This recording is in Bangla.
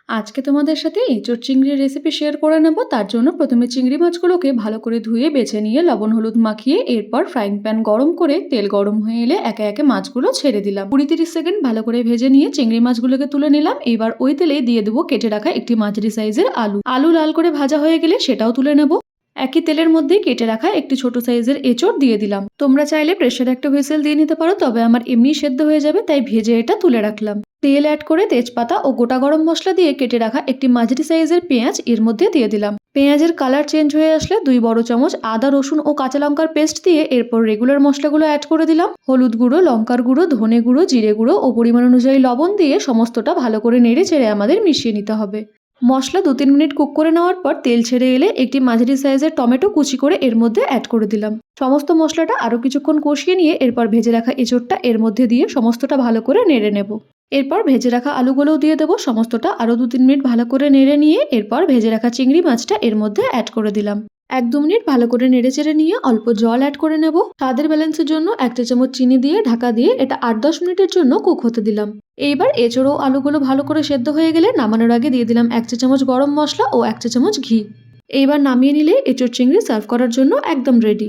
আজকে তোমাদের সাথে এঁচোড় চিংড়ির রেসিপি শেয়ার করে নেব। তার জন্য প্রথমে চিংড়ি মাছগুলোকে ভালো করে ধুয়ে বেছে নিয়ে লবণ হলুদ মাখিয়ে এরপর ফ্রাইং প্যান গরম করে তেল গরম হয়ে এলে একে একে মাছগুলো ছেড়ে দিলাম। 20-30 সেকেন্ড ভালো করে ভেজে নিয়ে চিংড়ি মাছগুলোকে তুলে নিলাম। এবার ওই তেলে দিয়ে দেবো কেটে রাখা একটি মাঝারি সাইজের আলু লাল করে ভাজা হয়ে গেলে সেটাও তুলে নেব। একই তেলের মধ্যেই কেটে রাখা একটি ছোট সাইজের এঁচোড় দিয়ে দিলাম। তোমরা চাইলে প্রেসারে একটা হুইসেল দিয়ে নিতে পারো, তবে আমার এমনি সেদ্ধ হয়ে যাবে তাই ভেজে এটা তুলে রাখলাম। তেল অ্যাড করে তেজপাতা ও গোটা গরম মশলা দিয়ে কেটে রাখা একটি মাঝারি সাইজের পেঁয়াজ এর মধ্যে দিয়ে দিলাম। পেঁয়াজের কালার চেঞ্জ হয়ে আসলে 2 বড় চামচ আদা রসুন ও কাঁচা লঙ্কার পেস্ট দিয়ে এরপর রেগুলার মশলাগুলো অ্যাড করে দিলাম। হলুদ গুঁড়ো, লঙ্কার গুঁড়ো, ধনে গুঁড়ো, জিরে গুঁড়ো ও পরিমাণ অনুযায়ী লবণ দিয়ে সমস্তটা ভালো করে নেড়ে চেড়ে আমাদের মিশিয়ে নিতে হবে। মশলা 2-3 মিনিট কুক করে নেওয়ার পর তেল ছেড়ে এলে একটি মাঝারি সাইজের টমেটো কুচি করে এর মধ্যে অ্যাড করে দিলাম। সমস্ত মশলাটা আরও কিছুক্ষণ কষিয়ে নিয়ে এরপর ভেজে রাখা এঁচোড়টা এর মধ্যে দিয়ে সমস্তটা ভালো করে নেড়ে নেব। এরপর ভেজে রাখা আলুগুলোও দিয়ে দেবো। সমস্তটা আরও 2-3 মিনিট ভালো করে নেড়ে নিয়ে এরপর ভেজে রাখা চিংড়ি মাছটা এর মধ্যে অ্যাড করে দিলাম। 1-2 মিনিট ভালো করে নেড়ে চেড়ে নিয়ে অল্প জল অ্যাড করে নেব। স্বাদের ব্যালেন্সের জন্য 1 চা চামচ চিনি দিয়ে ঢাকা দিয়ে এটা 8-10 মিনিটের জন্য কুক হতে দিলাম। এইবার এঁচোড় ও আলুগুলো ভালো করে সেদ্ধ হয়ে গেলে নামানোর আগে দিয়ে দিলাম 1 চা চামচ গরম মশলা ও 1 চা চামচ ঘি। এইবার নামিয়ে নিলে এঁচোড় চিংড়ি সার্ভ করার জন্য একদম রেডি।